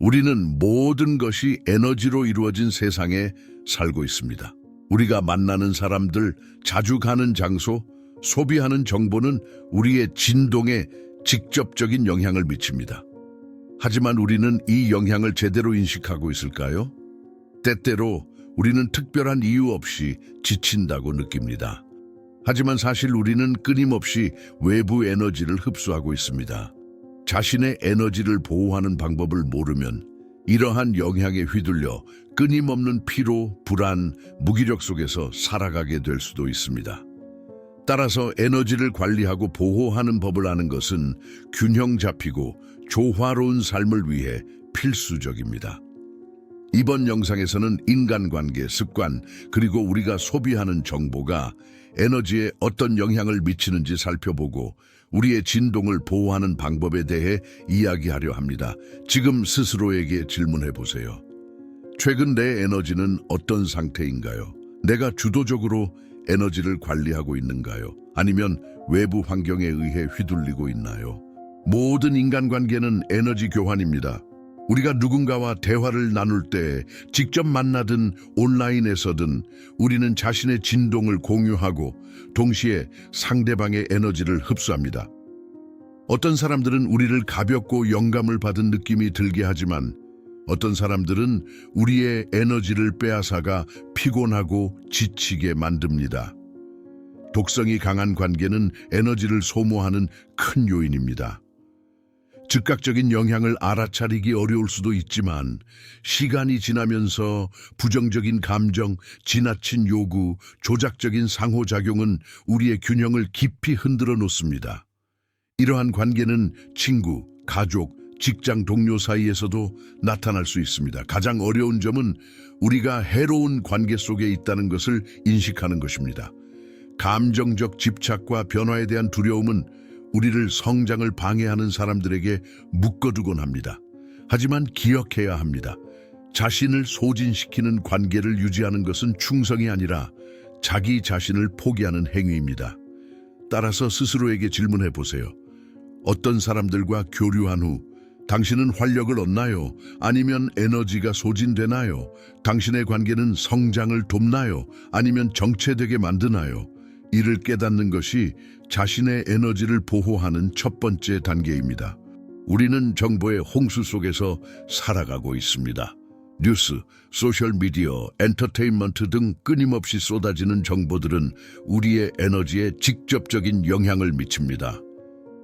우리는 모든 것이 에너지로 이루어진 세상에 살고 있습니다. 우리가 만나는 사람들, 자주 가는 장소, 소비하는 정보는 우리의 진동에 직접적인 영향을 미칩니다. 하지만 우리는 이 영향을 제대로 인식하고 있을까요? 때때로 우리는 특별한 이유 없이 지친다고 느낍니다. 하지만 사실 우리는 끊임없이 외부 에너지를 흡수하고 있습니다. 자신의 에너지를 보호하는 방법을 모르면 이러한 영향에 휘둘려 끊임없는 피로, 불안, 무기력 속에서 살아가게 될 수도 있습니다. 따라서 에너지를 관리하고 보호하는 법을 아는 것은 균형 잡히고 조화로운 삶을 위해 필수적입니다. 이번 영상에서는 인간관계, 습관, 그리고 우리가 소비하는 정보가 에너지에 어떤 영향을 미치는지 살펴보고 우리의 진동을 보호하는 방법에 대해 이야기하려 합니다. 지금 스스로에게 질문해 보세요. 최근 내 에너지는 어떤 상태인가요? 내가 주도적으로 에너지를 관리하고 있는가요? 아니면 외부 환경에 의해 휘둘리고 있나요? 모든 인간관계는 에너지 교환입니다. 우리가 누군가와 대화를 나눌 때 직접 만나든 온라인에서든 우리는 자신의 진동을 공유하고 동시에 상대방의 에너지를 흡수합니다. 어떤 사람들은 우리를 가볍고 영감을 받은 느낌이 들게 하지만 어떤 사람들은 우리의 에너지를 빼앗아가 피곤하고 지치게 만듭니다. 독성이 강한 관계는 에너지를 소모하는 큰 요인입니다. 즉각적인 영향을 알아차리기 어려울 수도 있지만 시간이 지나면서 부정적인 감정, 지나친 요구, 조작적인 상호작용은 우리의 균형을 깊이 흔들어 놓습니다. 이러한 관계는 친구, 가족, 직장 동료 사이에서도 나타날 수 있습니다. 가장 어려운 점은 우리가 해로운 관계 속에 있다는 것을 인식하는 것입니다. 감정적 집착과 변화에 대한 두려움은 우리를 성장을 방해하는 사람들에게 묶어두곤 합니다. 하지만 기억해야 합니다. 자신을 소진시키는 관계를 유지하는 것은 충성이 아니라 자기 자신을 포기하는 행위입니다. 따라서 스스로에게 질문해 보세요. 어떤 사람들과 교류한 후 당신은 활력을 얻나요? 아니면 에너지가 소진되나요? 당신의 관계는 성장을 돕나요? 아니면 정체되게 만드나요? 이를 깨닫는 것이 자신의 에너지를 보호하는 첫 번째 단계입니다. 우리는 정보의 홍수 속에서 살아가고 있습니다. 뉴스, 소셜미디어, 엔터테인먼트 등 끊임없이 쏟아지는 정보들은 우리의 에너지에 직접적인 영향을 미칩니다.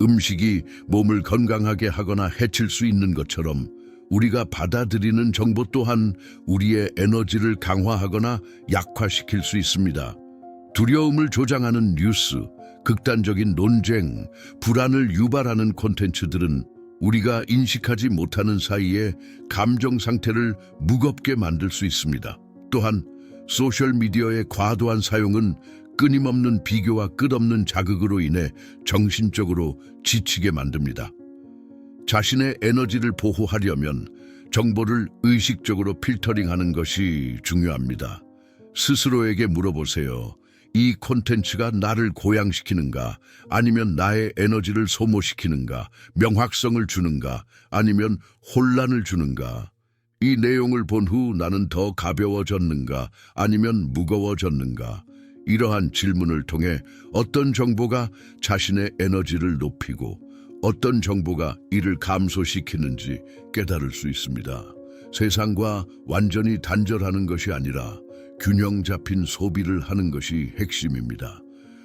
음식이 몸을 건강하게 하거나 해칠 수 있는 것처럼 우리가 받아들이는 정보 또한 우리의 에너지를 강화하거나 약화시킬 수 있습니다. 두려움을 조장하는 뉴스, 극단적인 논쟁, 불안을 유발하는 콘텐츠들은 우리가 인식하지 못하는 사이에 감정 상태를 무겁게 만들 수 있습니다. 또한 소셜미디어의 과도한 사용은 끊임없는 비교와 끝없는 자극으로 인해 정신적으로 지치게 만듭니다. 자신의 에너지를 보호하려면 정보를 의식적으로 필터링하는 것이 중요합니다. 스스로에게 물어보세요. 이 콘텐츠가 나를 고양시키는가? 아니면 나의 에너지를 소모시키는가? 명확성을 주는가? 아니면 혼란을 주는가? 이 내용을 본 후 나는 더 가벼워졌는가? 아니면 무거워졌는가? 이러한 질문을 통해 어떤 정보가 자신의 에너지를 높이고 어떤 정보가 이를 감소시키는지 깨달을 수 있습니다. 세상과 완전히 단절하는 것이 아니라 균형 잡힌 소비를 하는 것이 핵심입니다.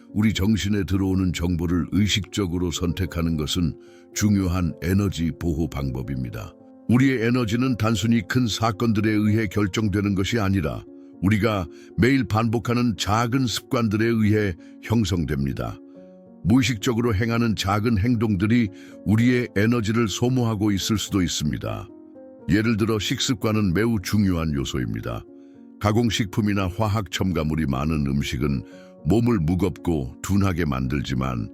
우리 정신에 들어오는 정보를 의식적으로 선택하는 것은 중요한 에너지 보호 방법입니다. 우리의 에너지는 단순히 큰 사건들에 의해 결정되는 것이 아니라 우리가 매일 반복하는 작은 습관들에 의해 형성됩니다. 무의식적으로 행하는 작은 행동들이 우리의 에너지를 소모하고 있을 수도 있습니다. 예를 들어 식습관은 매우 중요한 요소입니다. 가공식품이나 화학 첨가물이 많은 음식은 몸을 무겁고 둔하게 만들지만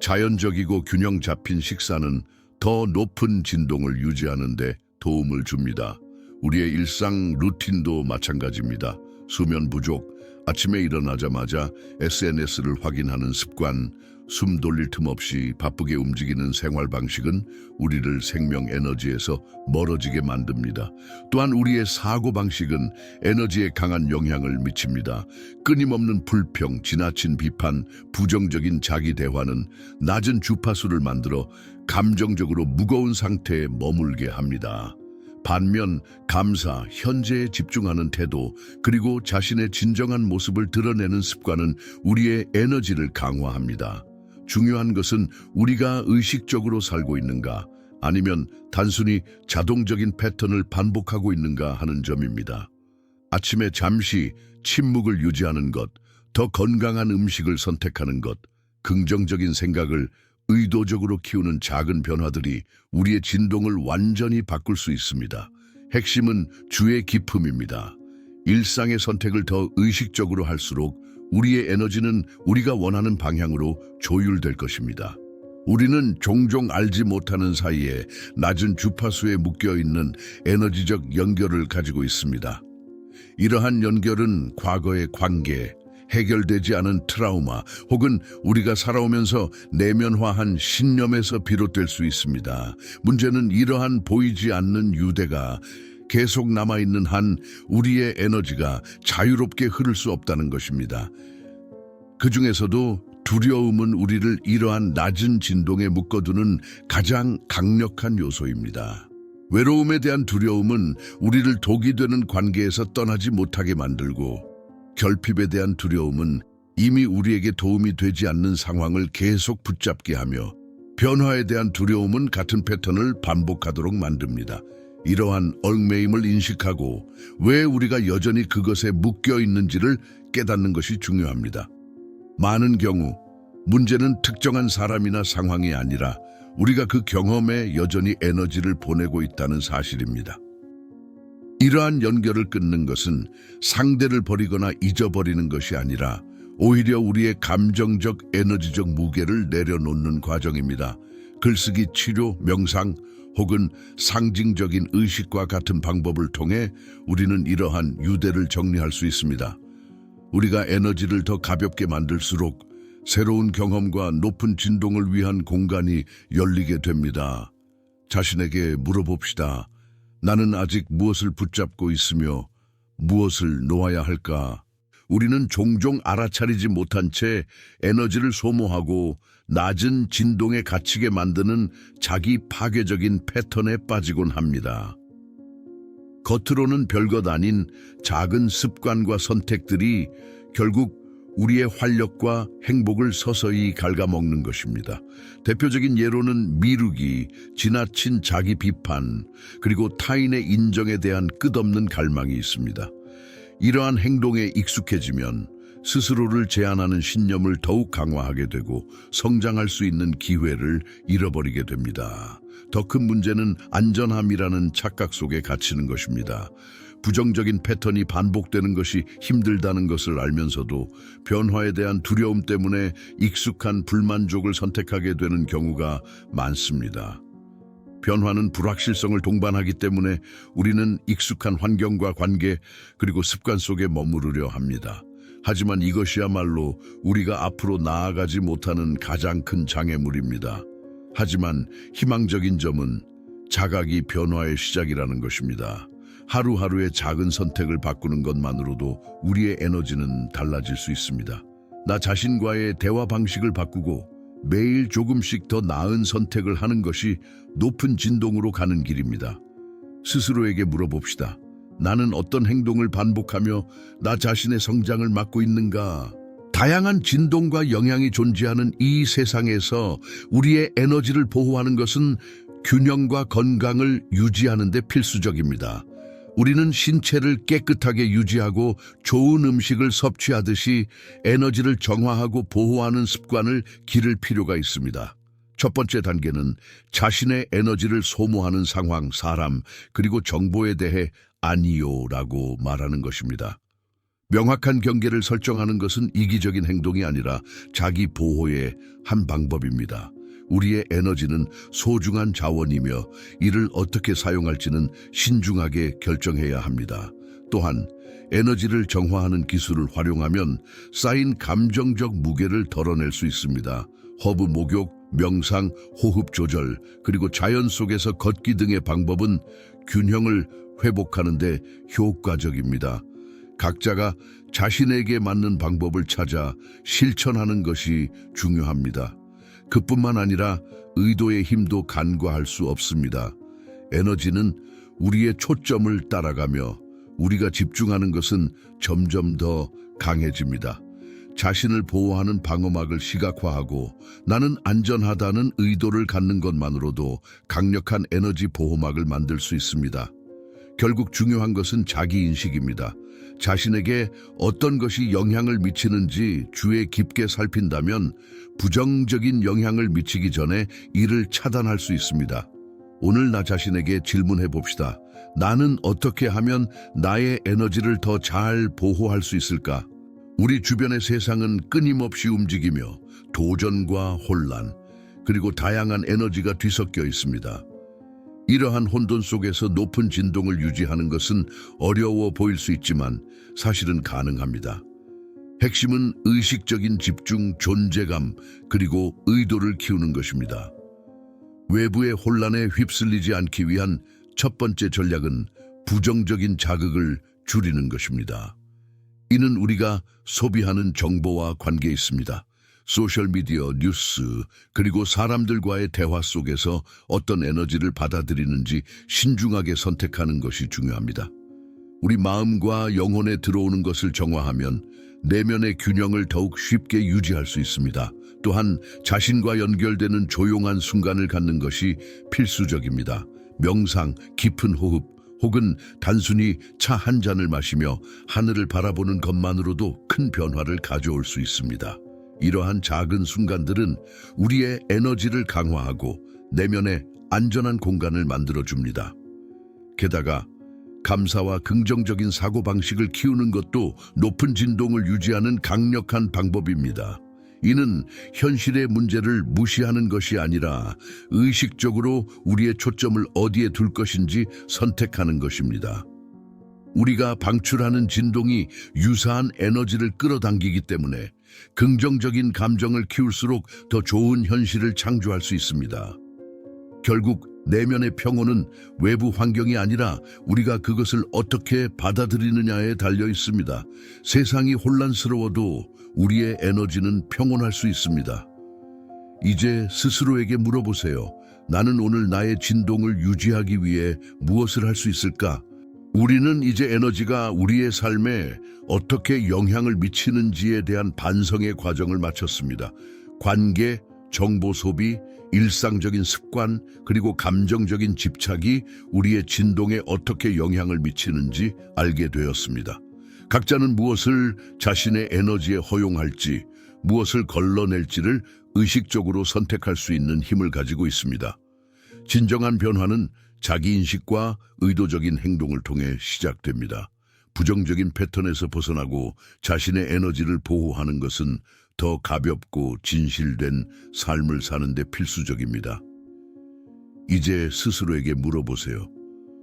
자연적이고 균형 잡힌 식사는 더 높은 진동을 유지하는 데 도움을 줍니다. 우리의 일상 루틴도 마찬가지입니다. 수면 부족, 아침에 일어나자마자 SNS를 확인하는 습관, 숨 돌릴 틈 없이 바쁘게 움직이는 생활 방식은 우리를 생명 에너지에서 멀어지게 만듭니다. 또한 우리의 사고 방식은 에너지에 강한 영향을 미칩니다. 끊임없는 불평, 지나친 비판, 부정적인 자기 대화는 낮은 주파수를 만들어 감정적으로 무거운 상태에 머물게 합니다. 반면 감사, 현재에 집중하는 태도, 그리고 자신의 진정한 모습을 드러내는 습관은 우리의 에너지를 강화합니다. 중요한 것은 우리가 의식적으로 살고 있는가, 아니면 단순히 자동적인 패턴을 반복하고 있는가 하는 점입니다. 아침에 잠시 침묵을 유지하는 것, 더 건강한 음식을 선택하는 것, 긍정적인 생각을 의도적으로 키우는 작은 변화들이 우리의 진동을 완전히 바꿀 수 있습니다. 핵심은 주의 기품입니다. 일상의 선택을 더 의식적으로 할수록 우리의 에너지는 우리가 원하는 방향으로 조율될 것입니다. 우리는 종종 알지 못하는 사이에 낮은 주파수에 묶여있는 에너지적 연결을 가지고 있습니다. 이러한 연결은 과거의 관계, 해결되지 않은 트라우마 혹은 우리가 살아오면서 내면화한 신념에서 비롯될 수 있습니다. 문제는 이러한 보이지 않는 유대가 계속 남아있는 한 우리의 에너지가 자유롭게 흐를 수 없다는 것입니다. 그 중에서도 두려움은 우리를 이러한 낮은 진동에 묶어두는 가장 강력한 요소입니다. 외로움에 대한 두려움은 우리를 독이 되는 관계에서 떠나지 못하게 만들고, 결핍에 대한 두려움은 이미 우리에게 도움이 되지 않는 상황을 계속 붙잡게 하며, 변화에 대한 두려움은 같은 패턴을 반복하도록 만듭니다. 이러한 얽매임을 인식하고 왜 우리가 여전히 그것에 묶여 있는지를 깨닫는 것이 중요합니다. 많은 경우 문제는 특정한 사람이나 상황이 아니라 우리가 그 경험에 여전히 에너지를 보내고 있다는 사실입니다. 이러한 연결을 끊는 것은 상대를 버리거나 잊어버리는 것이 아니라 오히려 우리의 감정적 에너지적 무게를 내려놓는 과정입니다. 글쓰기, 치료, 명상 혹은 상징적인 의식과 같은 방법을 통해 우리는 이러한 유대를 정리할 수 있습니다. 우리가 에너지를 더 가볍게 만들수록 새로운 경험과 높은 진동을 위한 공간이 열리게 됩니다. 자신에게 물어봅시다. 나는 아직 무엇을 붙잡고 있으며 무엇을 놓아야 할까? 우리는 종종 알아차리지 못한 채 에너지를 소모하고 낮은 진동에 갇히게 만드는 자기 파괴적인 패턴에 빠지곤 합니다. 겉으로는 별것 아닌 작은 습관과 선택들이 결국 우리의 활력과 행복을 서서히 갉아먹는 것입니다. 대표적인 예로는 미루기, 지나친 자기 비판, 그리고 타인의 인정에 대한 끝없는 갈망이 있습니다. 이러한 행동에 익숙해지면 스스로를 제한하는 신념을 더욱 강화하게 되고 성장할 수 있는 기회를 잃어버리게 됩니다. 더 큰 문제는 안전함이라는 착각 속에 갇히는 것입니다. 부정적인 패턴이 반복되는 것이 힘들다는 것을 알면서도 변화에 대한 두려움 때문에 익숙한 불만족을 선택하게 되는 경우가 많습니다. 변화는 불확실성을 동반하기 때문에 우리는 익숙한 환경과 관계 그리고 습관 속에 머무르려 합니다. 하지만 이것이야말로 우리가 앞으로 나아가지 못하는 가장 큰 장애물입니다. 하지만 희망적인 점은 자각이 변화의 시작이라는 것입니다. 하루하루의 작은 선택을 바꾸는 것만으로도 우리의 에너지는 달라질 수 있습니다. 나 자신과의 대화 방식을 바꾸고 매일 조금씩 더 나은 선택을 하는 것이 높은 진동으로 가는 길입니다. 스스로에게 물어봅시다. 나는 어떤 행동을 반복하며 나 자신의 성장을 막고 있는가? 다양한 진동과 영향이 존재하는 이 세상에서 우리의 에너지를 보호하는 것은 균형과 건강을 유지하는 데 필수적입니다. 우리는 신체를 깨끗하게 유지하고 좋은 음식을 섭취하듯이 에너지를 정화하고 보호하는 습관을 기를 필요가 있습니다. 첫 번째 단계는 자신의 에너지를 소모하는 상황, 사람, 그리고 정보에 대해 아니요라고 말하는 것입니다. 명확한 경계를 설정하는 것은 이기적인 행동이 아니라 자기 보호의 한 방법입니다. 우리의 에너지는 소중한 자원이며 이를 어떻게 사용할지는 신중하게 결정해야 합니다. 또한 에너지를 정화하는 기술을 활용하면 쌓인 감정적 무게를 덜어낼 수 있습니다. 허브 목욕, 명상, 호흡 조절, 그리고 자연 속에서 걷기 등의 방법은 균형을 회복하는 데 효과적입니다. 각자가 자신에게 맞는 방법을 찾아 실천하는 것이 중요합니다. 그뿐만 아니라 의도의 힘도 간과할 수 없습니다. 에너지는 우리의 초점을 따라가며 우리가 집중하는 것은 점점 더 강해집니다. 자신을 보호하는 방어막을 시각화하고 나는 안전하다는 의도를 갖는 것만으로도 강력한 에너지 보호막을 만들 수 있습니다. 결국 중요한 것은 자기인식입니다. 자신에게 어떤 것이 영향을 미치는지 주의 깊게 살핀다면 부정적인 영향을 미치기 전에 이를 차단할 수 있습니다. 오늘 나 자신에게 질문해 봅시다. 나는 어떻게 하면 나의 에너지를 더 잘 보호할 수 있을까? 우리 주변의 세상은 끊임없이 움직이며 도전과 혼란, 그리고 다양한 에너지가 뒤섞여 있습니다. 이러한 혼돈 속에서 높은 진동을 유지하는 것은 어려워 보일 수 있지만 사실은 가능합니다. 핵심은 의식적인 집중, 존재감, 그리고 의도를 키우는 것입니다. 외부의 혼란에 휩쓸리지 않기 위한 첫 번째 전략은 부정적인 자극을 줄이는 것입니다. 이는 우리가 소비하는 정보와 관계에 있습니다. 소셜미디어, 뉴스, 그리고 사람들과의 대화 속에서 어떤 에너지를 받아들이는지 신중하게 선택하는 것이 중요합니다. 우리 마음과 영혼에 들어오는 것을 정화하면 내면의 균형을 더욱 쉽게 유지할 수 있습니다. 또한 자신과 연결되는 조용한 순간을 갖는 것이 필수적입니다. 명상, 깊은 호흡, 혹은 단순히 차 한 잔을 마시며 하늘을 바라보는 것만으로도 큰 변화를 가져올 수 있습니다. 이러한 작은 순간들은 우리의 에너지를 강화하고 내면에 안전한 공간을 만들어줍니다. 게다가 감사와 긍정적인 사고방식을 키우는 것도 높은 진동을 유지하는 강력한 방법입니다. 이는 현실의 문제를 무시하는 것이 아니라 의식적으로 우리의 초점을 어디에 둘 것인지 선택하는 것입니다. 우리가 방출하는 진동이 유사한 에너지를 끌어당기기 때문에 긍정적인 감정을 키울수록 더 좋은 현실을 창조할 수 있습니다. 결국 내면의 평온은 외부 환경이 아니라 우리가 그것을 어떻게 받아들이느냐에 달려 있습니다. 세상이 혼란스러워도 우리의 에너지는 평온할 수 있습니다. 이제 스스로에게 물어보세요. 나는 오늘 나의 진동을 유지하기 위해 무엇을 할 수 있을까? 우리는 이제 에너지가 우리의 삶에 어떻게 영향을 미치는지에 대한 반성의 과정을 마쳤습니다. 관계, 정보 소비, 일상적인 습관, 그리고 감정적인 집착이 우리의 진동에 어떻게 영향을 미치는지 알게 되었습니다. 각자는 무엇을 자신의 에너지에 허용할지, 무엇을 걸러낼지를 의식적으로 선택할 수 있는 힘을 가지고 있습니다. 진정한 변화는 자기인식과 의도적인 행동을 통해 시작됩니다. 부정적인 패턴에서 벗어나고 자신의 에너지를 보호하는 것은 더 가볍고 진실된 삶을 사는 데 필수적입니다. 이제 스스로에게 물어보세요.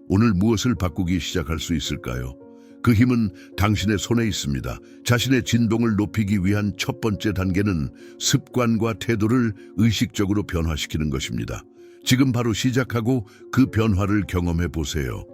오늘 무엇을 바꾸기 시작할 수 있을까요? 그 힘은 당신의 손에 있습니다. 자신의 진동을 높이기 위한 첫 번째 단계는 습관과 태도를 의식적으로 변화시키는 것입니다. 지금 바로 시작하고 그 변화를 경험해 보세요.